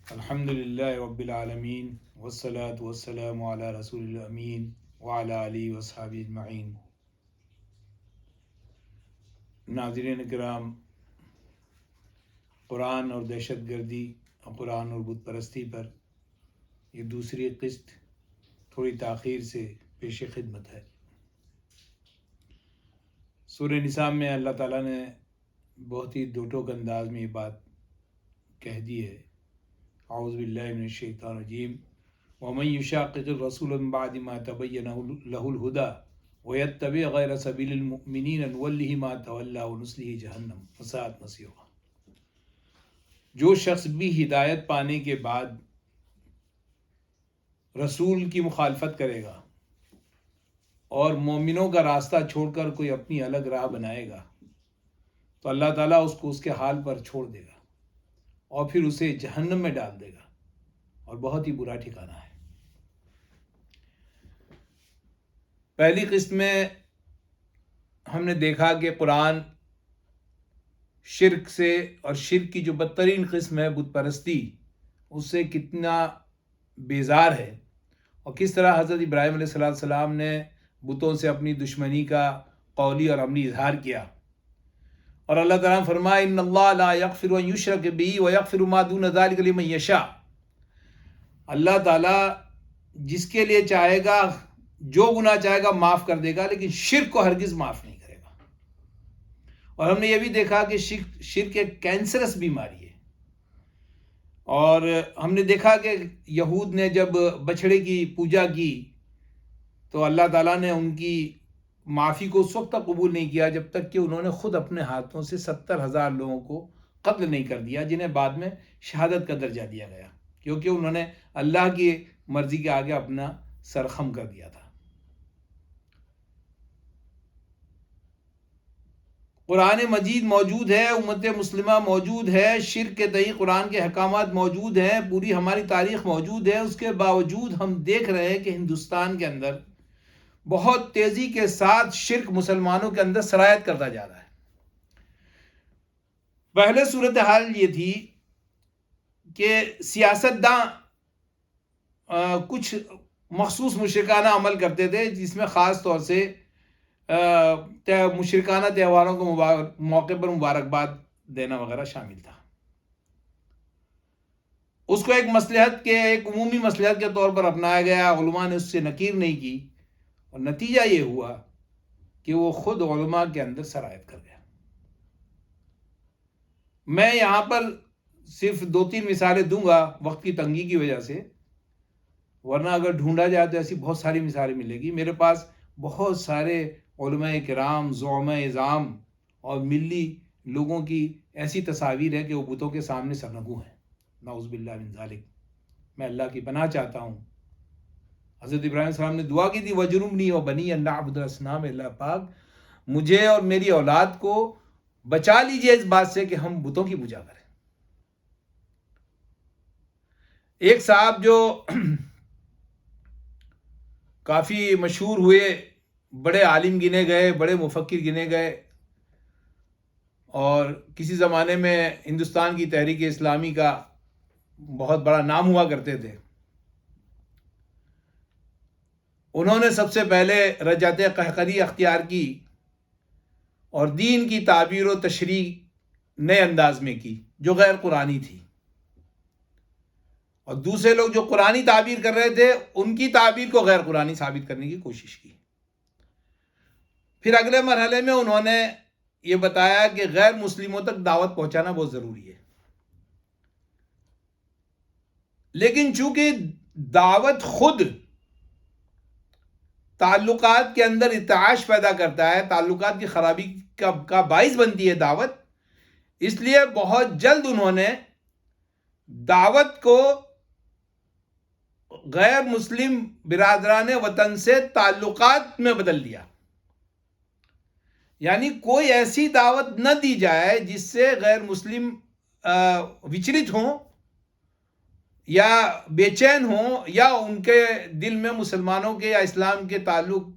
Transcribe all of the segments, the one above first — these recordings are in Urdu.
الحمد للہ رب العالمین والصلاة والسلام علی رسول الامین وعلی آلہ وصحبہ اجمعین۔ ناظرین کرام، قرآن اور دہشت گردی اور قرآن اور بت پرستی پر یہ دوسری قسط تھوڑی تاخیر سے پیش خدمت ہے۔ سورہ نساء میں اللہ تعالیٰ نے بہت ہی دو ٹوک انداز میں یہ بات کہہ دی ہے۔ اعوذ باللہ من الشیطان الرجیم ومن یشاقق الرسول من بعد ما تبین له الہدی ویتبع غیر سبیل المؤمنین نولہ ما تولی ونصلہ جہنم وساءت مصیرا۔ جو شخص بھی ہدایت پانے کے بعد رسول کی مخالفت کرے گا اور مومنوں کا راستہ چھوڑ کر کوئی اپنی الگ راہ بنائے گا تو اللہ تعالیٰ اس کو اس کے حال پر چھوڑ دے گا اور پھر اسے جہنم میں ڈال دے گا، اور بہت ہی برا ٹھکانہ ہے۔ پہلی قسط میں ہم نے دیکھا کہ قرآن شرک سے اور شرک کی جو بدترین قسم ہے بت پرستی، اس سے کتنا بیزار ہے، اور کس طرح حضرت ابراہیم علیہ السلام نے بتوں سے اپنی دشمنی کا قولی اور عملی اظہار کیا۔ اور اللہ تعالیٰ نے فرمایا ان اللہ لا یغفر ان یشرک بہ ویغفر ما دون ذلک لمن یشاء۔ اللہ تعالیٰ جس کے لیے چاہے گا، جو گناہ چاہے گا معاف کر دے گا، لیکن شرک کو ہرگز معاف نہیں کرے گا۔ اور ہم نے یہ بھی دیکھا کہ شرک ایک کینسرس بیماری ہے، اور ہم نے دیکھا کہ یہود نے جب بچھڑے کی پوجا کی تو اللہ تعالیٰ نے ان کی معافی کو اس وقت تک قبول نہیں کیا جب تک کہ انہوں نے خود اپنے ہاتھوں سے 70,000 لوگوں کو قتل نہیں کر دیا، جنہیں بعد میں شہادت کا درجہ دیا گیا، کیونکہ انہوں نے اللہ کی مرضی کے آگے اپنا سر خم کر دیا تھا۔ قرآن مجید موجود ہے، امت مسلمہ موجود ہے، شرک کے تئیں قرآن کے احکامات موجود ہیں، پوری ہماری تاریخ موجود ہے، اس کے باوجود ہم دیکھ رہے ہیں کہ ہندوستان کے اندر بہت تیزی کے ساتھ شرک مسلمانوں کے اندر سرایت کرتا جا رہا ہے۔ پہلے صورتحال یہ تھی کہ سیاستداں کچھ مخصوص مشرکانہ عمل کرتے تھے، جس میں خاص طور سے مشرکانہ تہواروں کو موقع پر مبارکباد دینا وغیرہ شامل تھا۔ اس کو ایک عمومی مصلحت کے طور پر اپنایا گیا، علماء نے اس سے نکیر نہیں کی، اور نتیجہ یہ ہوا کہ وہ خود علماء کے اندر سرایت کر گیا۔ میں یہاں پر صرف 2-3 مثالیں دوں گا وقت کی تنگی کی وجہ سے، ورنہ اگر ڈھونڈا جائے تو ایسی بہت ساری مثالیں ملے گی۔ میرے پاس بہت سارے علماء کرام، زعماء اعظام اور ملی لوگوں کی ایسی تصاویر ہے کہ وہ بتوں کے سامنے سرنگوں ہیں، نعوذ باللہ من ذالک۔ میں اللہ کی پناہ چاہتا ہوں۔ حضرت ابراہیم علیہ السلام نے دعا کی تھی وَجْنُبْنِي وَبَنِيَّ أَن نَعْبُدَ الْأَصْنَامَ، اللہ پاک مجھے اور میری اولاد کو بچا لیجئے اس بات سے کہ ہم بتوں کی پوجا کریں۔ ایک صاحب جو کافی مشہور ہوئے، بڑے عالم گنے گئے، بڑے مفکر گنے گئے، اور کسی زمانے میں ہندوستان کی تحریک اسلامی کا بہت بڑا نام ہوا کرتے تھے، انہوں نے سب سے پہلے رجعت قہقری اختیار کی اور دین کی تعبیر و تشریح نئے انداز میں کی جو غیر قرآنی تھی، اور دوسرے لوگ جو قرآنی تعبیر کر رہے تھے ان کی تعبیر کو غیر قرآنی ثابت کرنے کی کوشش کی۔ پھر اگلے مرحلے میں انہوں نے یہ بتایا کہ غیر مسلموں تک دعوت پہنچانا بہت ضروری ہے، لیکن چونکہ دعوت خود تعلقات کے اندر ارتعاش پیدا کرتا ہے، تعلقات کی خرابی کا باعث بنتی ہے دعوت، اس لیے بہت جلد انہوں نے دعوت کو غیر مسلم برادران وطن سے تعلقات میں بدل دیا۔ یعنی کوئی ایسی دعوت نہ دی جائے جس سے غیر مسلم وچلت ہوں یا بے چین ہوں، یا ان کے دل میں مسلمانوں کے یا اسلام کے تعلق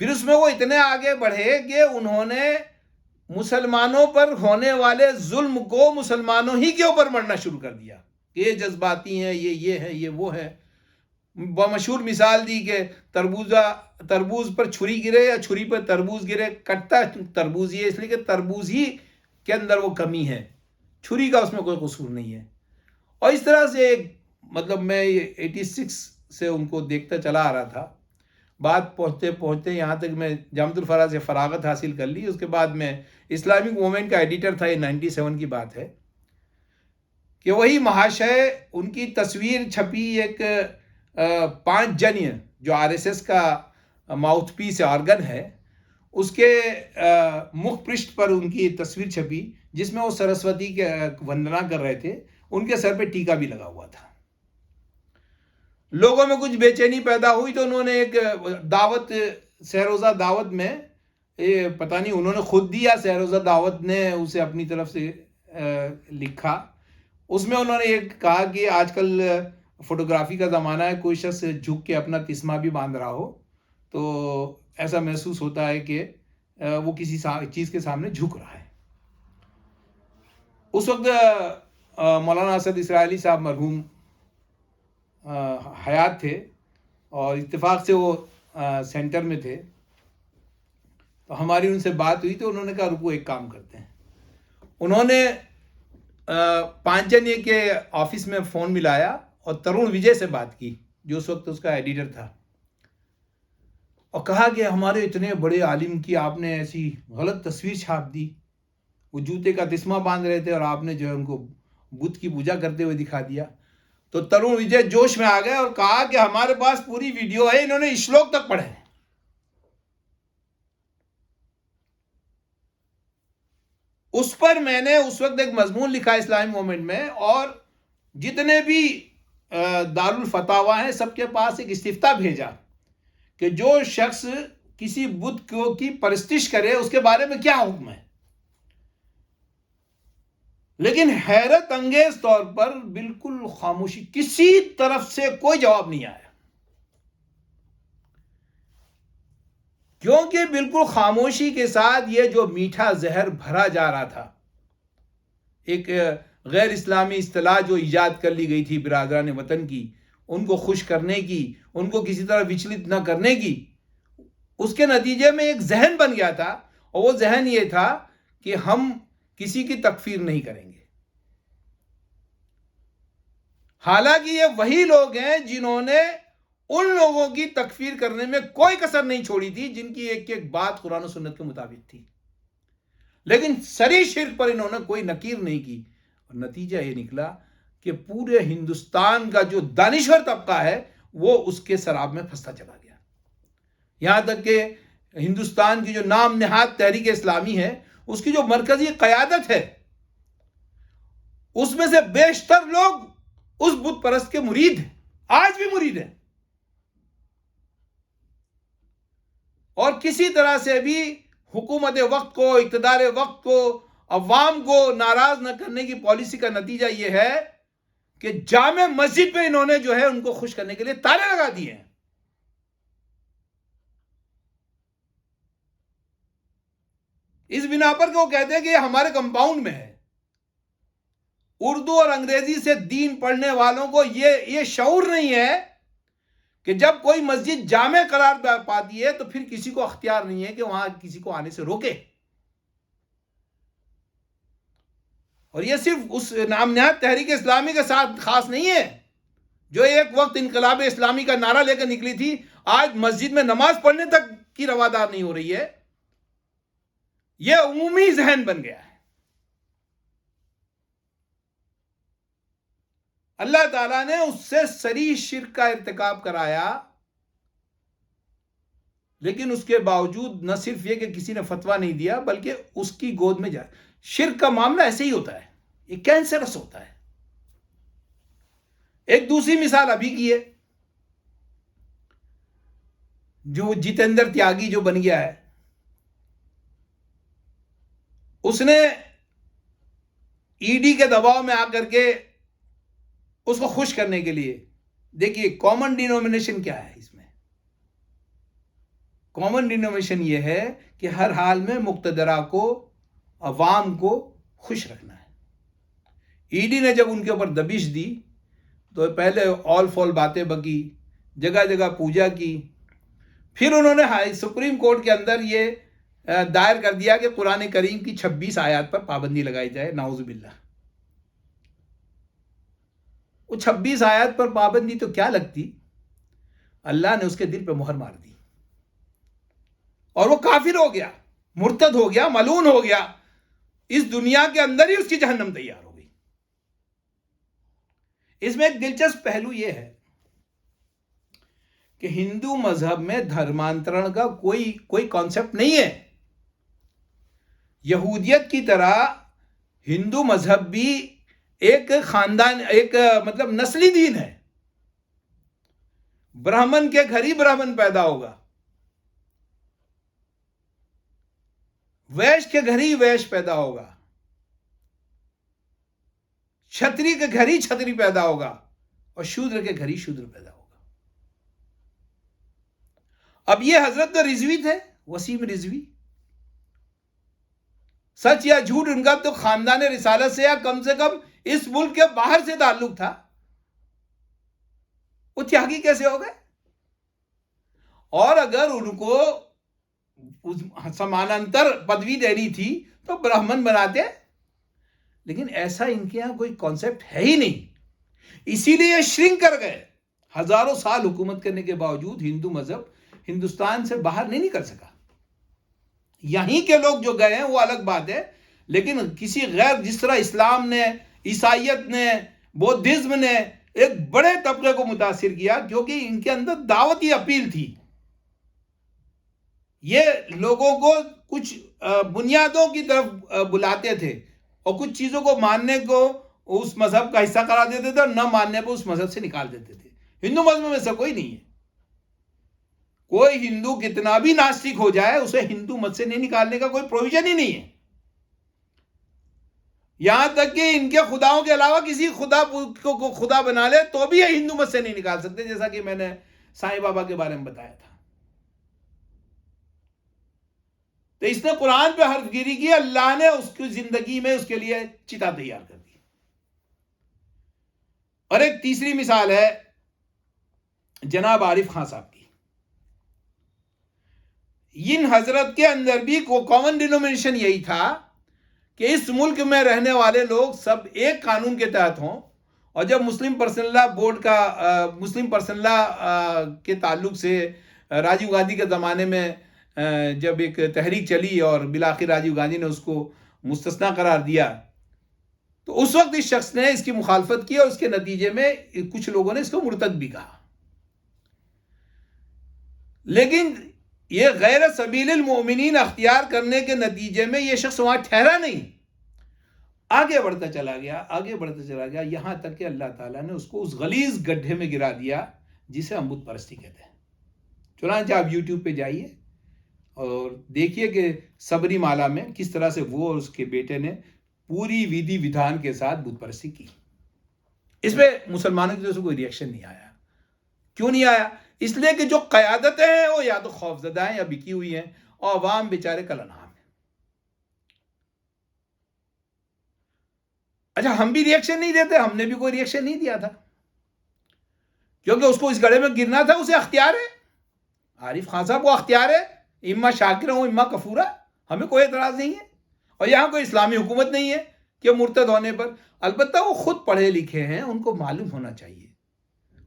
پھر اس میں وہ اتنے آگے بڑھے کہ انہوں نے مسلمانوں پر ہونے والے ظلم کو مسلمانوں ہی کے اوپر مرنا شروع کر دیا کہ یہ جذباتی ہیں، یہ ہے، یہ وہ ہے. مشہور مثال دی کہ تربوز پر چھری گرے یا چھری پر تربوز گرے، کٹتا تربوز ہی ہے، اس لیے کہ تربوز ہی کے اندر وہ کمی ہے، چھری کا اس میں کوئی قصور نہیں ہے. اور اس طرح سے مطلب میں 86 سے ان کو دیکھتا چلا آ رہا تھا. بات پہنچتے پہنچتے یہاں تک میں جامعۃ الفراز سے فراغت حاصل کر لی. اس کے بعد میں اسلامک موومنٹ کا ایڈیٹر تھا. یہ 97 کی بات ہے کہ وہی محاشے ان کی تصویر چھپی ایک 5 جنیہ جو RSS کا ماؤتھ پیس آرگن ہے، اس کے مکھ پرشٹ پر ان کی تصویر چھپی جس میں وہ سرسوتی کے وندنا کر رہے تھے. ان کے سر پہ ٹیکا بھی لگا ہوا تھا. لوگوں میں کچھ بے چینی پیدا ہوئی تو انہوں نے ایک دعوت، سہروزہ دعوت میں، پتہ نہیں انہوں نے خود دی یا سہروزہ دعوت نے اسے اپنی طرف سے لکھا. اس میں انہوں نے یہ کہا کہ آج کل فوٹوگرافی کا زمانہ ہے، کوئی شخص جھک کے اپنا تسمہ بھی باندھ رہا ہو تو ایسا محسوس ہوتا ہے کہ وہ کسی چیز کے سامنے جھک رہا ہے. اس وقت مولانا اسد اسرائیلی صاحب مرحوم حیات تھے اور اتفاق سے وہ سینٹر میں تھے. تو ہماری ان سے بات ہوئی تو انہوں نے کہا رکو ایک کام کرتے ہیں. انہوں نے پانچنیہ کے آفس میں فون ملایا اور ترون وجے سے بات کی جو اس وقت اس کا ایڈیٹر تھا، اور کہا کہ ہمارے اتنے بڑے عالم کی آپ نے ایسی غلط تصویر چھاپ دی. وہ جوتے کا تسمہ باندھ رہے تھے اور آپ نے جو ہے ان کو بت کی پوجا کرتے ہوئے دکھا دیا. تو ترون وجے جوش میں آ گئے اور کہا کہ ہمارے پاس پوری ویڈیو ہے، انہوں نے شلوک تک پڑھے. اس پر میں نے اس وقت ایک مضمون لکھا اسلامی موومنٹ میں، اور جتنے بھی دارالفتاوا ہیں سب کے پاس ایک استفتاء بھیجا کہ جو شخص کسی بت کی پرستش کرے اس کے بارے میں کیا حکم ہے. لیکن حیرت انگیز طور پر بالکل خاموشی، کسی طرف سے کوئی جواب نہیں آیا، کیونکہ بالکل خاموشی کے ساتھ یہ جو میٹھا زہر بھرا جا رہا تھا، ایک غیر اسلامی اصطلاح جو ایجاد کر لی گئی تھی برادران وطن کی، ان کو خوش کرنے کی، ان کو کسی طرح وچلت نہ کرنے کی، اس کے نتیجے میں ایک ذہن بن گیا تھا. اور وہ ذہن یہ تھا کہ ہم کسی کی تکفیر نہیں کریں گے. حالانکہ یہ وہی لوگ ہیں جنہوں نے ان لوگوں کی تکفیر کرنے میں کوئی کسر نہیں چھوڑی تھی جن کی ایک ایک بات قرآن و سنت کے مطابق تھی، لیکن سری شرک پر انہوں نے کوئی نکیر نہیں کی. اور نتیجہ یہ نکلا کہ پورے ہندوستان کا جو دانشور طبقہ ہے وہ اس کے سراب میں پھنستا چلا گیا. یہاں تک کہ ہندوستان کی جو نام نہاد تحریک اسلامی ہے، اس کی جو مرکزی قیادت ہے، اس میں سے بیشتر لوگ اس بت پرست کے مرید ہیں، آج بھی مرید ہیں. اور کسی طرح سے بھی حکومت وقت کو، اقتدار وقت کو، عوام کو ناراض نہ کرنے کی پالیسی کا نتیجہ یہ ہے کہ جامع مسجد میں انہوں نے جو ہے ان کو خوش کرنے کے لیے تالے لگا دیے ہیں. اس بنا پر کہ وہ کہتے ہیں کہ یہ ہمارے کمپاؤنڈ میں ہے. اردو اور انگریزی سے دین پڑھنے والوں کو یہ شعور نہیں ہے کہ جب کوئی مسجد جامع قرار پاتی ہے تو پھر کسی کو اختیار نہیں ہے کہ وہاں کسی کو آنے سے روکے. اور یہ صرف اس نام نہاد تحریک اسلامی کے ساتھ خاص نہیں ہے جو ایک وقت انقلاب اسلامی کا نعرہ لے کر نکلی تھی، آج مسجد میں نماز پڑھنے تک کی روادار نہیں ہو رہی ہے. یہ عمومی ذہن بن گیا ہے. اللہ تعالیٰ نے اس سے سری شرک کا ارتکاب کرایا، لیکن اس کے باوجود نہ صرف یہ کہ کسی نے فتویٰ نہیں دیا بلکہ اس کی گود میں جائے. شرک کا معاملہ ایسے ہی ہوتا ہے، یہ کینسرس ہوتا ہے. ایک دوسری مثال ابھی کی ہے، جو جتیندر تیاگی جو بن گیا ہے، اس نے ED کے دباؤ میں آ کر کے اس کو خوش کرنے کے لیے، دیکھیے کامن ڈینومینیشن کیا ہے اس میں. کامن ڈینومینیشن یہ ہے کہ ہر حال میں مقتدرہ کو عوام کو خوش رکھنا ہے. ای ڈی نے جب ان کے اوپر دبش دی تو پہلے آل فال باتیں بکی, جگہ جگہ پوجا کی. پھر انہوں نے سپریم کورٹ کے اندر یہ دائر کر دیا کہ قرآن کریم کی 26 آیات پر پابندی لگائی جائے. نعوذ باللہ. وہ 26 آیات پر پابندی تو کیا لگتی, اللہ نے اس کے دل پہ مہر مار دی اور وہ کافر ہو گیا, مرتد ہو گیا, ملعون ہو گیا. اس دنیا کے اندر ہی اس کی جہنم تیار ہو گئی. اس میں ایک دلچسپ پہلو یہ ہے کہ ہندو مذہب میں دھرمانترن کا کوئی کانسیپٹ نہیں ہے. یہودیت کی طرح ہندو مذہب بھی ایک خاندان, ایک مطلب نسلی دین ہے. برہمن کے گھر ہی برہمن پیدا ہوگا, ویش کے گھر ہی ویش پیدا ہوگا, چھتری کے گھر ہی چھتری پیدا ہوگا, اور شودر کے گھر ہی شودر پیدا ہوگا. اب یہ حضرت رضوی تھے, وسیم رضوی. سچ یا جھوٹ ان کا تو خاندان رسالت سے یا کم سے کم اس ملک کے باہر سے تعلق تھا. وہ تیاگی کیسے ہو گئے؟ اور اگر ان کو سماننتر پدوی دینی تھی تو برہمن بناتے, لیکن ایسا ان کے یہاں کوئی کانسیپٹ ہے ہی نہیں. اسی لیے شرنک کر گئے. ہزاروں سال حکومت کرنے کے باوجود ہندو مذہب ہندوستان سے باہر نہیں نکل سکا. یہیں کے لوگ جو گئے ہیں وہ الگ بات ہے, لیکن کسی غیر, جس طرح اسلام نے, عیسائیت نے, بودھزم نے ایک بڑے طبقے کو متاثر کیا, کیونکہ ان کے اندر دعوتی اپیل تھی. یہ لوگوں کو کچھ بنیادوں کی طرف بلاتے تھے اور کچھ چیزوں کو ماننے کو اس مذہب کا حصہ قرار دیتے تھے اور نہ ماننے پہ اس مذہب سے نکال دیتے تھے. ہندو مذہب میں ایسا کوئی نہیں ہے. کوئی ہندو کتنا بھی ناستک ہو جائے اسے ہندو مت سے نہیں نکالنے کا کوئی پروویژن ہی نہیں ہے. یہاں تک کہ ان کے خداؤں کے علاوہ کسی خدا کو خدا بنا لے تو بھی یہ ہندو مت سے نہیں نکال سکتے, جیسا کہ میں نے سائیں بابا کے بارے میں بتایا تھا. تو اس نے قرآن پہ حرف گیری کی, اللہ نے اس کی زندگی میں اس کے لیے چتا تیار کر دی. اور ایک تیسری مثال ہے جناب عارف خان صاحب کی. ان حضرت کے اندر بھی کامن ڈینومینیشن یہی تھا کہ اس ملک میں رہنے والے لوگ سب ایک قانون کے تحت ہوں. اور جب مسلم پرسنل لا بورڈ کا, مسلم پرسنل لا کے تعلق سے راجیو گاندھی کے زمانے میں جب ایک تحریک چلی اور بالآخر راجیو گاندھی نے اس کو مستثنا قرار دیا, تو اس وقت اس شخص نے اس کی مخالفت کی اور اس کے نتیجے میں کچھ لوگوں نے اس کو مرتد بھی کہا. لیکن یہ غیر سبیل المؤمنین اختیار کرنے کے نتیجے میں یہ شخص وہاں ٹھہرا نہیں, آگے بڑھتا چلا گیا, آگے بڑھتا چلا گیا, یہاں تک کہ اللہ تعالیٰ نے اس کو اس غلیظ گڈھے میں گرا دیا جسے ہم بت پرستی کہتے ہیں. چنانچہ آپ یوٹیوب پہ جائیے اور دیکھیے کہ سبری مالا میں کس طرح سے وہ اور اس کے بیٹے نے پوری ودھی ودھان کے ساتھ بت پرستی کی. اس پہ مسلمانوں کی طرف سے کوئی ریئیکشن نہیں آیا. کیوں نہیں آیا؟ اس لیے کہ جو قیادتیں ہیں وہ یا تو خوف زدہ ہیں یا بکی ہوئی ہیں, اور عوام بیچارے کل انعام ہیں. اچھا, ہم بھی ریئیکشن نہیں دیتے, ہم نے بھی کوئی ریئیکشن نہیں دیا تھا کیونکہ اس کو اس گڑھے میں گرنا تھا, اسے اختیار ہے. عارف خان صاحب کو اختیار ہے, اما شاکرہ ہوں اما کفورہ, ہمیں کوئی اعتراض نہیں ہے. اور یہاں کوئی اسلامی حکومت نہیں ہے کہ مرتد ہونے پر, البتہ وہ خود پڑھے لکھے ہیں, ان کو معلوم ہونا چاہیے.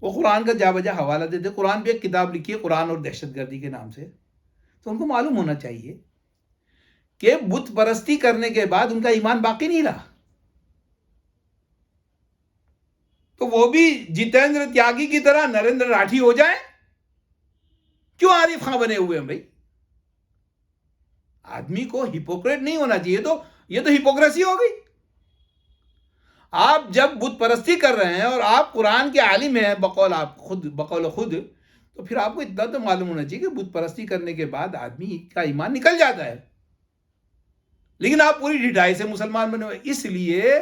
وہ قرآن کا جا بجا حوالہ دیتے, قرآن بھی ایک کتاب لکھی ہے قرآن اور دہشت گردی کے نام سے, تو ان کو معلوم ہونا چاہیے کہ بت پرستی کرنے کے بعد ان کا ایمان باقی نہیں رہا. تو وہ بھی جتیندر تیاگی کی طرح نریندر راٹھی ہو جائیں, کیوں عارف خان بنے ہوئے ہیں بھائی؟ آدمی کو ہپوکریٹ نہیں ہونا چاہیے. تو یہ تو ہپوکریسی ہو گئی. آپ جب بت پرستی کر رہے ہیں اور آپ قرآن کے عالم ہیں بقول خود, تو پھر آپ کو اتنا تو معلوم ہونا چاہیے کہ بت پرستی کرنے کے بعد آدمی کا ایمان نکل جاتا ہے. لیکن آپ پوری ڈھٹائی سے مسلمان بنے ہوئے, اس لیے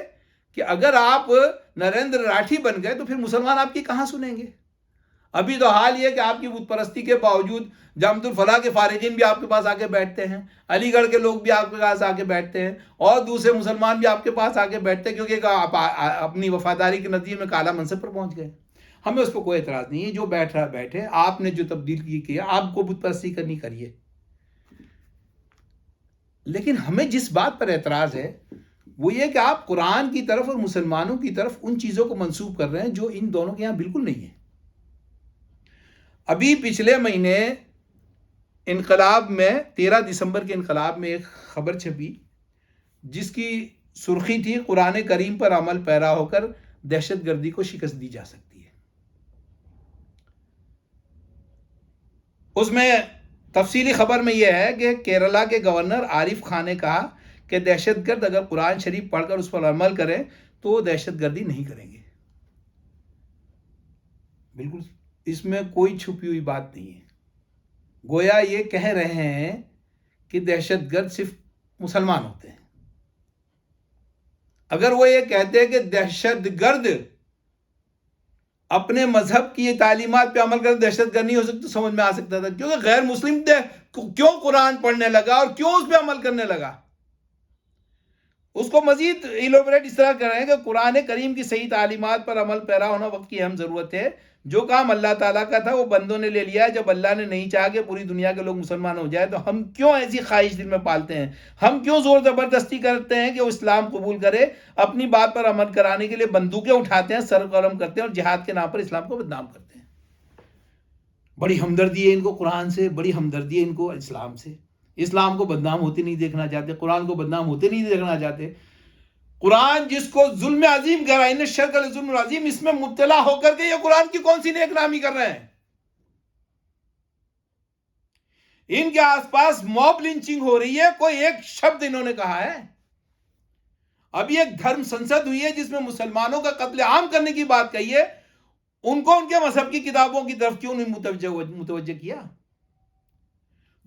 کہ اگر آپ نریندر راٹھی بن گئے تو پھر مسلمان آپ کی کہاں سنیں گے؟ ابھی تو حال یہ کہ آپ کی بت پرستی کے باوجود جامعۃ الفلاح کے فارغین بھی آپ کے پاس آ کے بیٹھتے ہیں، علی گڑھ کے لوگ بھی آپ کے پاس آ کے بیٹھتے ہیں، اور دوسرے مسلمان بھی آپ کے پاس آ کے بیٹھتے ہیں، کیونکہ آپ اپنی وفاداری کے نتیجے میں اعلیٰ منصب پر پہنچ گئے۔ ہمیں اس پہ کوئی اعتراض نہیں ہے، جو بیٹھ رہا بیٹھے، آپ نے جو تبدیل کی آپ کو بت پرستی کرنی کریے، لیکن ہمیں جس بات پر اعتراض ہے وہ یہ کہ آپ قرآن کی طرف اور مسلمانوں کی طرف ان چیزوں کو منسوب کر رہے ہیں جو ان دونوں کے یہاں بالکل نہیں ہے۔ ابھی پچھلے مہینے انقلاب میں 13 دسمبر کے انقلاب میں ایک خبر چھپی جس کی سرخی تھی قرآن کریم پر عمل پیرا ہو کر دہشت گردی کو شکست دی جا سکتی ہے۔ اس میں تفصیلی خبر میں یہ ہے کہ کیرلا کے گورنر عارف خان نے کہا کہ دہشت گرد اگر قرآن شریف پڑھ کر اس پر عمل کریں تو وہ دہشت گردی نہیں کریں گے۔ بالکل اس میں کوئی چھپی ہوئی بات نہیں ہے، گویا یہ کہہ رہے ہیں کہ دہشت گرد صرف مسلمان ہوتے ہیں۔ اگر وہ یہ کہتے ہیں کہ دہشت گرد اپنے مذہب کی تعلیمات پہ عمل کرتے دہشت گرد نہیں ہو سکتا، سمجھ میں آ سکتا تھا، کیونکہ غیر مسلم کیوں قرآن پڑھنے لگا اور کیوں اس پہ عمل کرنے لگا۔ اس کو مزید ایلوبریٹ اس طرح کر رہے ہیں کہ قرآن کریم کی صحیح تعلیمات پر عمل پیرا ہونا وقت کی اہم ضرورت ہے۔ جو کام اللہ تعالیٰ کا تھا وہ بندوں نے لے لیا ہے، جب اللہ نے نہیں چاہا کہ پوری دنیا کے لوگ مسلمان ہو جائے تو ہم کیوں ایسی خواہش دل میں پالتے ہیں، ہم کیوں زور زبردستی کرتے ہیں کہ وہ اسلام قبول کرے، اپنی بات پر عمل کرانے کے لیے بندوقیں اٹھاتے ہیں، سر قلم کرتے ہیں اور جہاد کے نام پر اسلام کو بدنام کرتے ہیں۔ بڑی ہمدردی ہے ان کو قرآن سے، بڑی ہمدردی ہے ان کو اسلام سے، اسلام کو بدنام ہوتے نہیں دیکھنا چاہتے، قرآن کو بدنام ہوتے نہیں دیکھنا چاہتے۔ قرآن جس کو ظلم عظیم کہہ رہا ہے، ان الشرک لظلم عظیم، اس میں مبتلا ہو کر کے یہ قرآن کی کون سی نیک نامی کر رہے ہیں؟ ان کے آس پاس موب لنچنگ ہو رہی ہے، کوئی ایک شبد انہوں نے کہا ہے؟ ابھی ایک دھرم سنسد ہوئی ہے جس میں مسلمانوں کا قتل عام کرنے کی بات کہی ہے، ان کو ان کے مذہب کی کتابوں کی طرف کیوں نہیں متوجہ کیا؟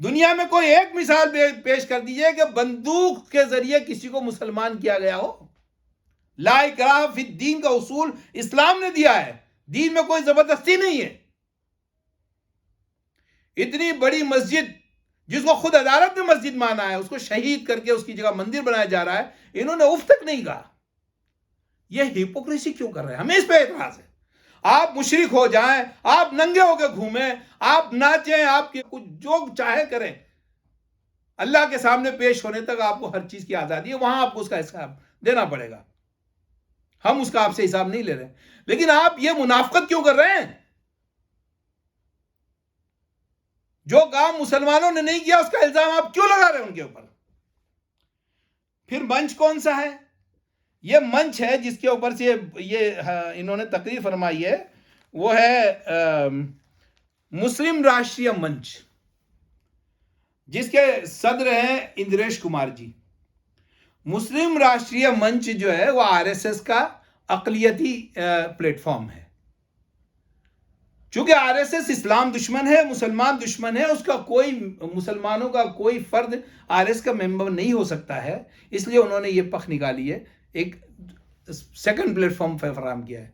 دنیا میں کوئی ایک مثال پیش کر دیجئے کہ بندوق کے ذریعے کسی کو مسلمان کیا گیا ہو۔ لا اکراہ فی الدین کا اصول اسلام نے دیا ہے، دین میں کوئی زبردستی نہیں ہے۔ اتنی بڑی مسجد جس کو خود عدالت نے مسجد مانا ہے، اس کو شہید کر کے اس کی جگہ مندر بنایا جا رہا ہے، انہوں نے اف تک نہیں کہا۔ یہ ہپوکریسی کیوں کر رہے ہیں؟ ہمیں اس پہ اعتراض ہے۔ آپ مشرک ہو جائیں، آپ ننگے ہو کے گھومیں، آپ ناچیں، آپ کی کچھ جو چاہے کریں، اللہ کے سامنے پیش ہونے تک آپ کو ہر چیز کی آزادی ہے، وہاں آپ کو اس کا حساب دینا پڑے گا، ہم اس کا آپ سے حساب نہیں لے رہے ہیں۔ لیکن آپ یہ منافقت کیوں کر رہے ہیں؟ جو کام مسلمانوں نے نہیں کیا اس کا الزام آپ کیوں لگا رہے ہیں ان کے اوپر؟ پھر منچ کون سا ہے؟ یہ منچ ہے جس کے اوپر سے یہ انہوں نے تقریر فرمائی ہے، وہ ہے مسلم راشٹریہ منچ، جس کے صدر ہیں اندریش کمار جی۔ مسلم راشٹریہ منچ جو ہے وہ آر ایس ایس کا اقلیتی پلیٹ فارم ہے۔ چونکہ آر ایس ایس اسلام دشمن ہے، مسلمان دشمن ہے، اس کا کوئی مسلمانوں کا کوئی فرد آر ایس کا ممبر نہیں ہو سکتا ہے، اس لیے انہوں نے یہ پخ نکالی ہے، ایک سیکنڈ پلیٹ فارم فراہم کیا ہے۔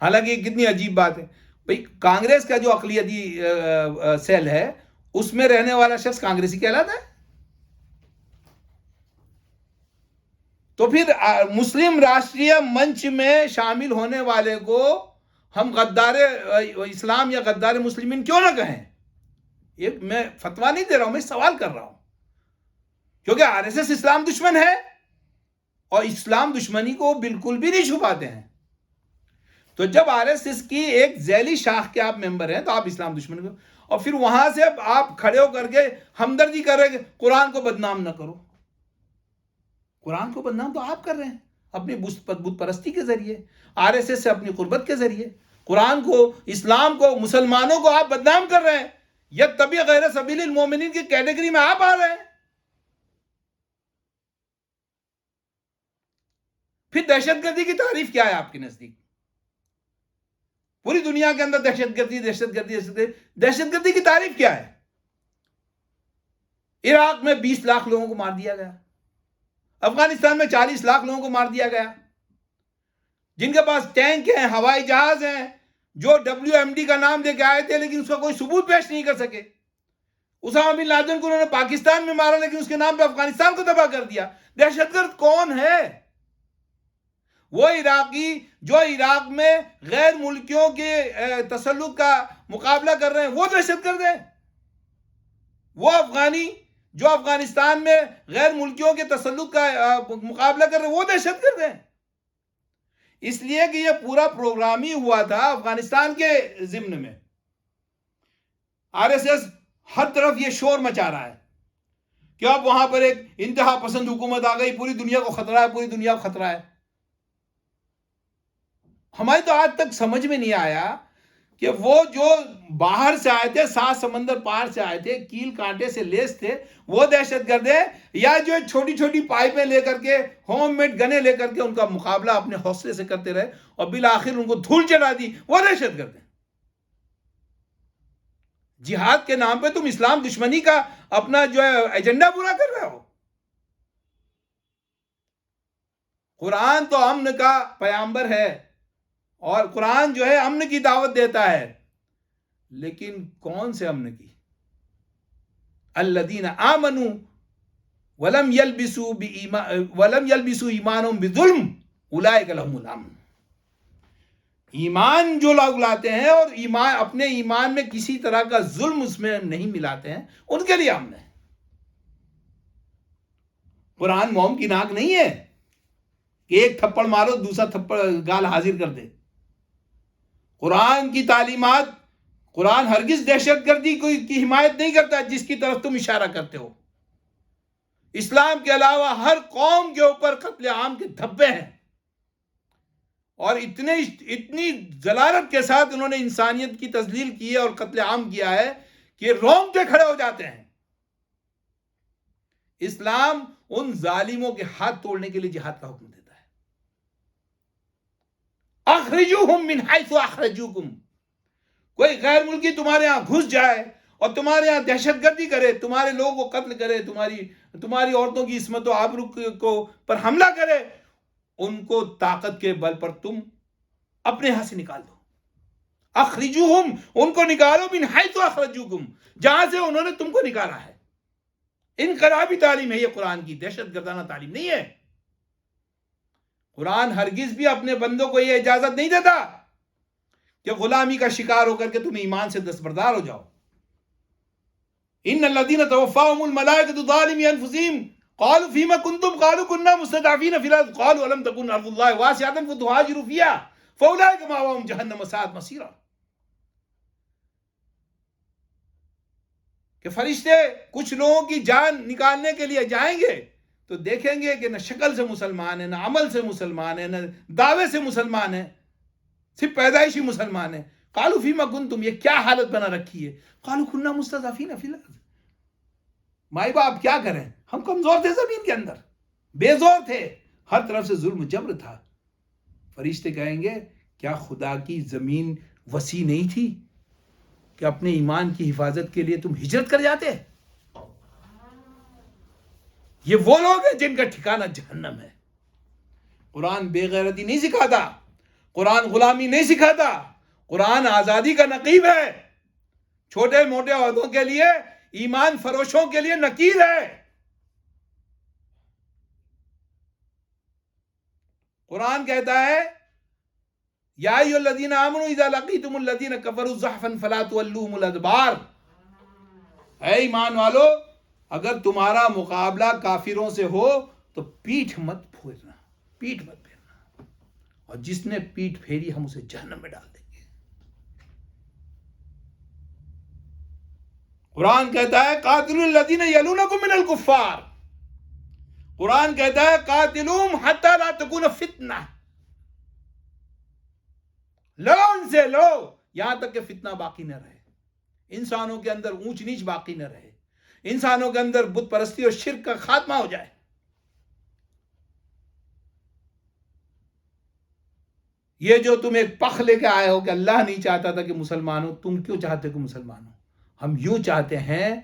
حالانکہ یہ کتنی عجیب بات ہے، بھئی کانگریس کا جو اقلیتی سیل ہے اس میں رہنے والا شخص کانگریسی کہلاتا ہے؟ تو پھر مسلم راشٹریہ منچ میں شامل ہونے والے کو ہم غدار اسلام یا غدار مسلمین کیوں نہ کہیں؟ یہ میں فتویٰ نہیں دے رہا ہوں، میں سوال کر رہا ہوں، کیونکہ آر ایس ایس اسلام دشمن ہے اور اسلام دشمنی کو بالکل بھی نہیں چھپاتے ہیں۔ تو جب آر ایس ایس کی ایک ذیلی شاخ کے آپ ممبر ہیں تو آپ اسلام دشمن کو، اور پھر وہاں سے آپ کھڑے ہو کر کے ہمدردی کر رہے ہیں کہ قرآن کو بدنام نہ کرو۔ قرآن کو بدنام تو آپ کر رہے ہیں اپنی بت پرستی کے ذریعے، آر ایس ایس سے اپنی قربت کے ذریعے، قرآن کو، اسلام کو، مسلمانوں کو آپ بدنام کر رہے ہیں، یتبع غیر سبیل المومنین کی کیٹیگری میں آپ آ رہے ہیں۔ پھر دہشت گردی کی تعریف کیا ہے آپ کے نزدیک؟ پوری دنیا کے اندر دہشت گردی کی تعریف کیا ہے؟ عراق میں 20 لاکھ لوگوں کو مار دیا گیا، افغانستان میں 40 لاکھ لوگوں کو مار دیا گیا، جن کے پاس ٹینک ہیں، ہوائی جہاز ہیں، جو WMD کا نام دے کے آئے تھے لیکن اس کا کوئی ثبوت پیش نہیں کر سکے. اسامہ بن لادن کو انہوں نے پاکستان میں مارا لیکن اس کے نام پہ افغانستان کو تباہ کر دیا. دہشت گرد کون ہے؟ وہ عراقی جو عراق میں غیر ملکیوں کے تسلط کا مقابلہ کر رہے ہیں وہ دہشت گرد ہیں. وہ افغانی جو افغانستان میں غیر ملکیوں کے تسلط کا مقابلہ کر رہے ہیں وہ دہشت گرد ہیں. اس لیے کہ یہ پورا پروگرام ہی ہوا تھا افغانستان کے ضمن میں. RSS ہر طرف یہ شور مچا رہا ہے کہ اب وہاں پر ایک انتہا پسند حکومت آ گئی، پوری دنیا کو خطرہ ہے، پوری دنیا کو خطرہ ہے. ہماری تو آج تک سمجھ میں نہیں آیا کہ وہ جو باہر سے آئے تھے، 7 سمندر پار سے آئے تھے، کیل کانٹے سے لیس تھے، وہ دہشت گرد ہیں، یا جو چھوٹی چھوٹی پائپیں لے کر کے، ہوم میڈ گنے لے کر کے ان کا مقابلہ اپنے حوصلے سے کرتے رہے اور بالآخر ان کو دھول چڑھا دی، وہ دہشت گرد ہیں. جہاد کے نام پہ تم اسلام دشمنی کا اپنا جو ہے ایجنڈا پورا کر رہے ہو. قرآن تو امن کا پیامبر ہے اور قرآن جو ہے امن کی دعوت دیتا ہے، لیکن کون سے امن کی؟ الذین آمنوا ولم یلبسوا ایمانہم بظلم اولئک لہم الامن. ایمان جو لوگ لاتے ہیں اور ایمان اپنے ایمان میں کسی طرح کا ظلم اس میں نہیں ملاتے ہیں، ان کے لیے امن ہے. قرآن موم کی ناک نہیں ہے کہ ایک تھپڑ مارو دوسرا تھپڑ گال حاضر کر دے. قرآن کی تعلیمات، قرآن ہرگز دہشت گردی کی حمایت نہیں کرتا جس کی طرف تم اشارہ کرتے ہو. اسلام کے علاوہ ہر قوم کے اوپر قتل عام کے دھبے ہیں اور اتنی ذلالت کے ساتھ انہوں نے انسانیت کی تذلیل کی ہے اور قتل عام کیا ہے کہ رونگٹے کھڑے ہو جاتے ہیں. اسلام ان ظالموں کے ہاتھ توڑنے کے لیے جہاد کا حکم دیتا ہے. اخرجوہم من حیث اخرجوکم. کوئی غیر ملکی تمہارے ہاں گھس جائے اور تمہارے ہاں دہشت گردی کرے، تمہارے لوگوں کو قتل کرے، تمہاری عورتوں کی عصمت و آبرو کو پر حملہ کرے، ان کو طاقت کے بل پر تم اپنے ہاں سے نکال دو. اخرجوہم، ان کو نکالو، من حیث اخرجوکم، جہاں سے انہوں نے تم کو نکالا ہے. انقلابی تعلیم ہے یہ قرآن کی، دہشت گردانہ تعلیم نہیں ہے. قرآن ہرگز بھی اپنے بندوں کو یہ اجازت نہیں دیتا کہ غلامی کا شکار ہو کر کے تم ایمان سے دستبردار ہو جاؤ. ان الذین توفاهم الملائکۃ ظالمی انفسہم قالوا فیما کنتم قالوا كنا مستضعفین فی الارض قالوا الم تکن ارض اللہ واسعۃ فتہاجروا فیہا فاولئک مأواہم جہنم وساءت مصیرا. کہ فرشتے کچھ لوگوں کی جان نکالنے کے لیے جائیں گے تو دیکھیں گے کہ نہ شکل سے مسلمان ہے، نہ عمل سے مسلمان ہے، نہ دعوے سے مسلمان ہے، صرف پیدائشی مسلمان ہے. قالوا فیما کنتم، یہ کیا حالت بنا رکھی ہے؟ قالوا كنا مستضعفین فی الارض. مائی باپ کیا کریں، ہم کمزور تھے، زمین کے اندر بے زور تھے، ہر طرف سے ظلم جبر تھا. فرشتے کہیں گے کیا خدا کی زمین وسیع نہیں تھی کہ اپنے ایمان کی حفاظت کے لیے تم ہجرت کر جاتے؟ یہ وہ لوگ ہیں جن کا ٹھکانہ جہنم ہے. قرآن بے غیرتی نہیں سکھاتا، قرآن غلامی نہیں سکھاتا، قرآن آزادی کا نقیب ہے. چھوٹے موٹے عہدوں کے لیے، ایمان فروشوں کے لیے نکیر ہے. قرآن کہتا ہے یا ایھا الذین آمنوا اذا لقیتم الذین کفروا زحفا فلا تولوهم الادبار. اے ایمان والو، اگر تمہارا مقابلہ کافروں سے ہو تو پیٹھ مت پھیرنا، پیٹھ مت پھیرنا، اور جس نے پیٹھ پھیری ہم اسے جہنم میں ڈال دیں گے. قرآن کہتا ہے قاتلوا الذین یلونکم من الکفار. قرآن کہتا ہے قاتلوہم حتی لا تکون فتنہ. لو ان سے، لو یہاں تک کہ فتنہ باقی نہ رہے، انسانوں کے اندر اونچ نیچ باقی نہ رہے، انسانوں کے اندر بت پرستی اور شرک کا خاتمہ ہو جائے. یہ جو تم ایک پخ لے کے آئے ہو کہ اللہ نہیں چاہتا تھا کہ مسلمان ہو، تم کیوں چاہتے کہ مسلمان ہو؟ ہم یوں چاہتے ہیں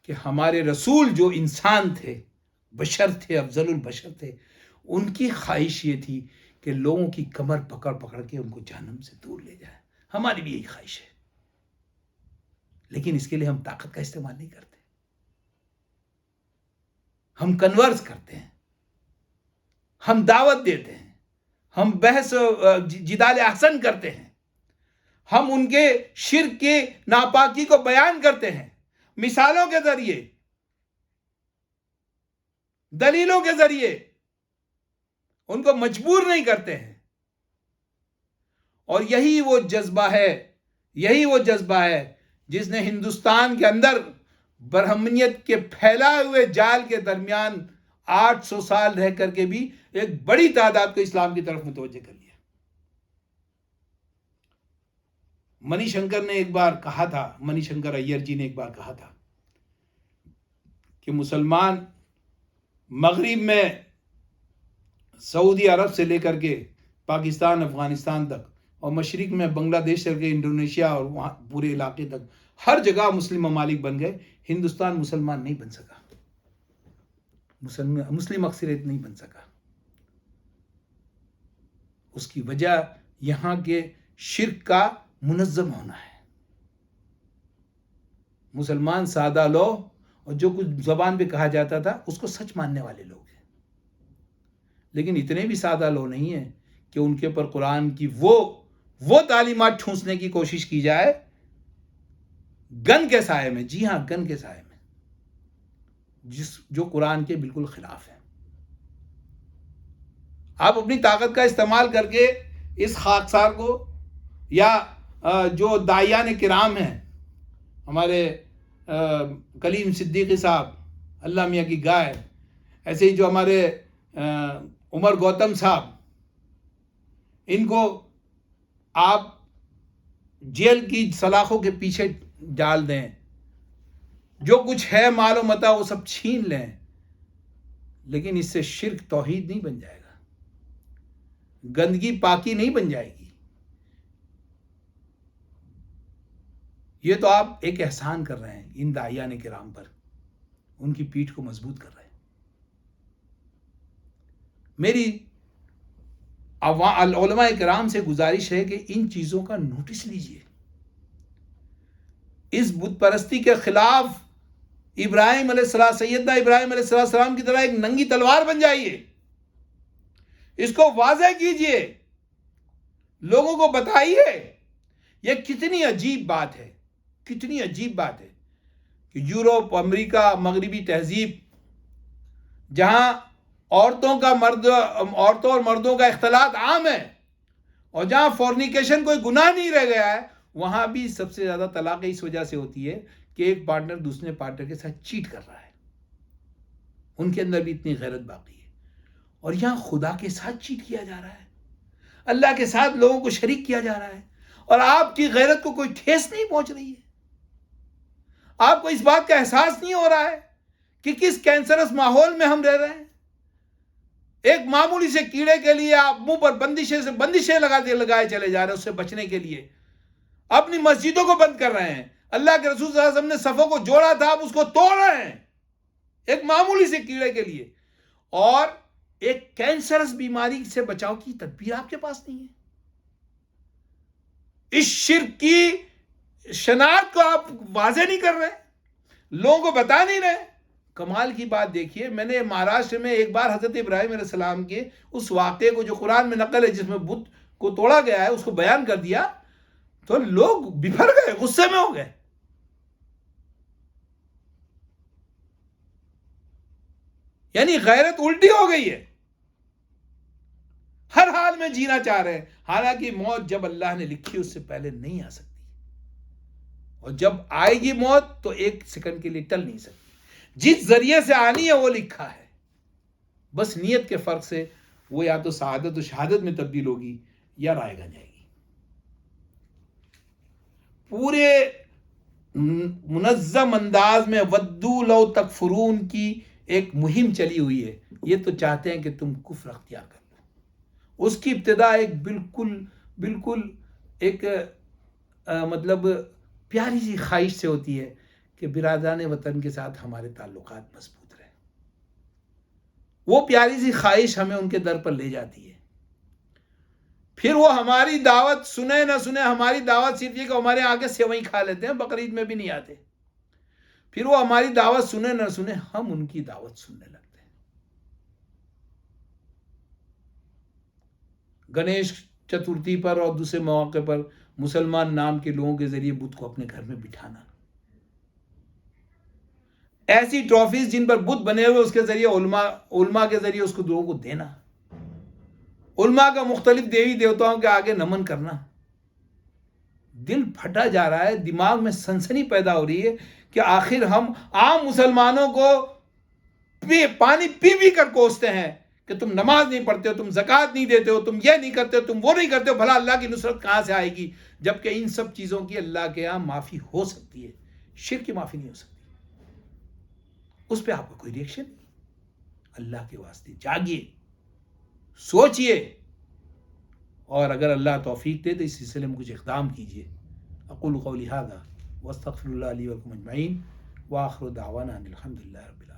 کہ ہمارے رسول جو انسان تھے، بشر تھے، افضل البشر تھے، ان کی خواہش یہ تھی کہ لوگوں کی کمر پکڑ پکڑ کے ان کو جہنم سے دور لے جائے. ہماری بھی یہی خواہش ہے، لیکن اس کے لیے ہم طاقت کا استعمال نہیں کرتے، ہم کنورس کرتے ہیں، ہم دعوت دیتے ہیں، ہم بحث جدال احسن کرتے ہیں، ہم ان کے شرک کی ناپاکی کو بیان کرتے ہیں، مثالوں کے ذریعے، دلیلوں کے ذریعے ان کو مجبور نہیں کرتے ہیں۔ اور یہی وہ جذبہ ہے جس نے ہندوستان کے اندر برہمنیت کے پھیلائے ہوئے جال کے درمیان 800 سال رہ کر کے بھی ایک بڑی تعداد کو اسلام کی طرف متوجہ کر لیا۔ منی شنکر نے ایک بار کہا تھا، منی شنکر ایّر جی نے ایک بار کہا تھا کہ مسلمان مغرب میں سعودی عرب سے لے کر کے پاکستان، افغانستان تک، اور مشرق میں بنگلہ دیش سے انڈونیشیا اور وہاں پورے علاقے تک ہر جگہ مسلم ممالک بن گئے، ہندوستان مسلمان نہیں بن سکا، مسلم اکثریت نہیں بن سکا۔ اس کی وجہ یہاں کے شرک کا منظم ہونا ہے۔ مسلمان سادہ لوگ اور جو کچھ زبان پہ کہا جاتا تھا اس کو سچ ماننے والے لوگ ہیں، لیکن اتنے بھی سادہ لوگ نہیں ہیں کہ ان کے اوپر قرآن کی وہ تعلیمات ٹھونسنے کی کوشش کی جائے گن کے سائے میں، جی ہاں گن کے سائے میں، جو قرآن کے بالکل خلاف ہے۔ آپ اپنی طاقت کا استعمال کر کے اس خاکسار کو، یا جو داعیان کرام ہیں، ہمارے کلیم صدیقی صاحب، اللہ میاں کی گائے، ایسے ہی جو ہمارے عمر گوتم صاحب، ان کو آپ جیل کی سلاخوں کے پیچھے ڈال دیں، جو کچھ ہے مال و متاع وہ سب چھین لیں، لیکن اس سے شرک توحید نہیں بن جائے گا، گندگی پاکی نہیں بن جائے گی۔ یہ تو آپ ایک احسان کر رہے ہیں ان داعیان کرام پر، ان کی پیٹھ کو مضبوط کر رہے ہیں۔ میری علماء کرام سے گزارش ہے کہ ان چیزوں کا نوٹس لیجئے، اس بت پرستی کے خلاف ابراہیم علیہ السلام، سیدنا ابراہیم علیہ السلام کی طرح ایک ننگی تلوار بن جائیے، اس کو واضح کیجئے، لوگوں کو بتائیے۔ یہ کتنی عجیب بات ہے، کتنی عجیب بات ہے کہ یورپ، امریکہ، مغربی تہذیب، جہاں عورتوں اور مردوں کا اختلاط عام ہے، اور جہاں فورنیکیشن کوئی گناہ نہیں رہ گیا ہے، وہاں بھی سب سے زیادہ طلاقیں اس وجہ سے ہوتی ہے کہ ایک پارٹنر دوسرے پارٹنر کے ساتھ چیٹ کر رہا ہے۔ ان کے اندر بھی اتنی غیرت باقی ہے، اور یہاں خدا کے ساتھ چیٹ کیا جا رہا ہے، اللہ کے ساتھ لوگوں کو شریک کیا جا رہا ہے، اور آپ کی غیرت کو کوئی ٹھیس نہیں پہنچ رہی ہے۔ آپ کو اس بات کا احساس نہیں ہو رہا ہے کہ کس کینسرس ماحول میں ہم رہ رہے ہیں۔ ایک معمولی سے کیڑے کے لیے آپ منہ پر بندشیں لگائے چلے جا رہے ہیں، اس سے بچنے کے لیے اپنی مسجدوں کو بند کر رہے ہیں۔ اللہ کے رسول صلی اللہ علیہ وسلم نے صفوں کو جوڑا تھا، آپ اس کو توڑ رہے ہیں ایک معمولی سے کیڑے کے لیے، اور ایک کینسرس بیماری سے بچاؤ کی تدبیر آپ کے پاس نہیں ہے۔ اس شرک کی شناخت کو آپ واضح نہیں کر رہے، لوگوں کو بتا نہیں رہے۔ کمال کی بات دیکھیے، میں نے مہاراشٹر میں ایک بار حضرت ابراہیم علیہ السلام کے اس واقعے کو جو قرآن میں نقل ہے، جس میں بت کو توڑا گیا ہے، اس کو بیان کر دیا تو لوگ بفر گئے، غصے میں ہو گئے۔ یعنی غیرت الٹی ہو گئی ہے، ہر حال میں جینا چاہ رہے ہیں، حالانکہ موت جب اللہ نے لکھی اس سے پہلے نہیں آ سکتی، اور جب آئے گی موت تو ایک سیکنڈ کے لیے ٹل نہیں سکتی۔ جس ذریعے سے آنی ہے وہ لکھا ہے، بس نیت کے فرق سے وہ یا تو سعادت و شہادت میں تبدیل ہوگی یا رائے گا جائے گی۔ پورے منظم انداز میں ودو لو تکفرون کی ایک مہم چلی ہوئی ہے۔ یہ تو چاہتے ہیں کہ تم کفر اختیار کر لو۔ اس کی ابتدا ایک بالکل ایک مطلب پیاری سی خواہش سے ہوتی ہے کہ برادران وطن کے ساتھ ہمارے تعلقات مضبوط رہیں۔ وہ پیاری سی خواہش ہمیں ان کے در پر لے جاتی ہے، پھر وہ ہماری دعوت سنے نہ سنے، ہماری دعوت صرف یہ کہ ہمارے آگے سیوئی کھا لیتے ہیں، بقرعید میں بھی نہیں آتے. پھر وہ ہماری دعوت سنے نہ سنے، ہم ان کی دعوت سننے لگتے ہیں. گنیش چترتھی پر اور دوسرے مواقع پر مسلمان نام کے لوگوں کے ذریعے بت کو اپنے گھر میں بٹھانا، ایسی ٹرافیز جن پر بت بنے ہوئے اس کے ذریعے علماء کے ذریعے اس کو لوگوں کو دینا، علماء کا مختلف دیوی دیوتاؤں کے آگے نمن کرنا. دل پھٹا جا رہا ہے، دماغ میں سنسنی پیدا ہو رہی ہے کہ آخر ہم عام مسلمانوں کو پانی پی کر کوستے ہیں کہ تم نماز نہیں پڑھتے ہو، تم زکوٰۃ نہیں دیتے ہو، تم یہ نہیں کرتے ہو، تم وہ نہیں کرتے ہو. بھلا اللہ کی نصرت کہاں سے آئے گی جبکہ ان سب چیزوں کی اللہ کے یہاں معافی ہو سکتی ہے، شرک کی معافی نہیں ہو سکتی. اس پہ آپ کا کوئی ریئیکشن نہیں. اللہ کے واسطے جاگیے، سوچئے، اور اگر اللہ توفیق دے تو اس سلسلے میں کچھ اقدام کیجیے. اقول قولی ھذا واستغفر اللہ لی ولکم اجمعین، وآخر دعوانا ان الحمد للہ رب العالمین.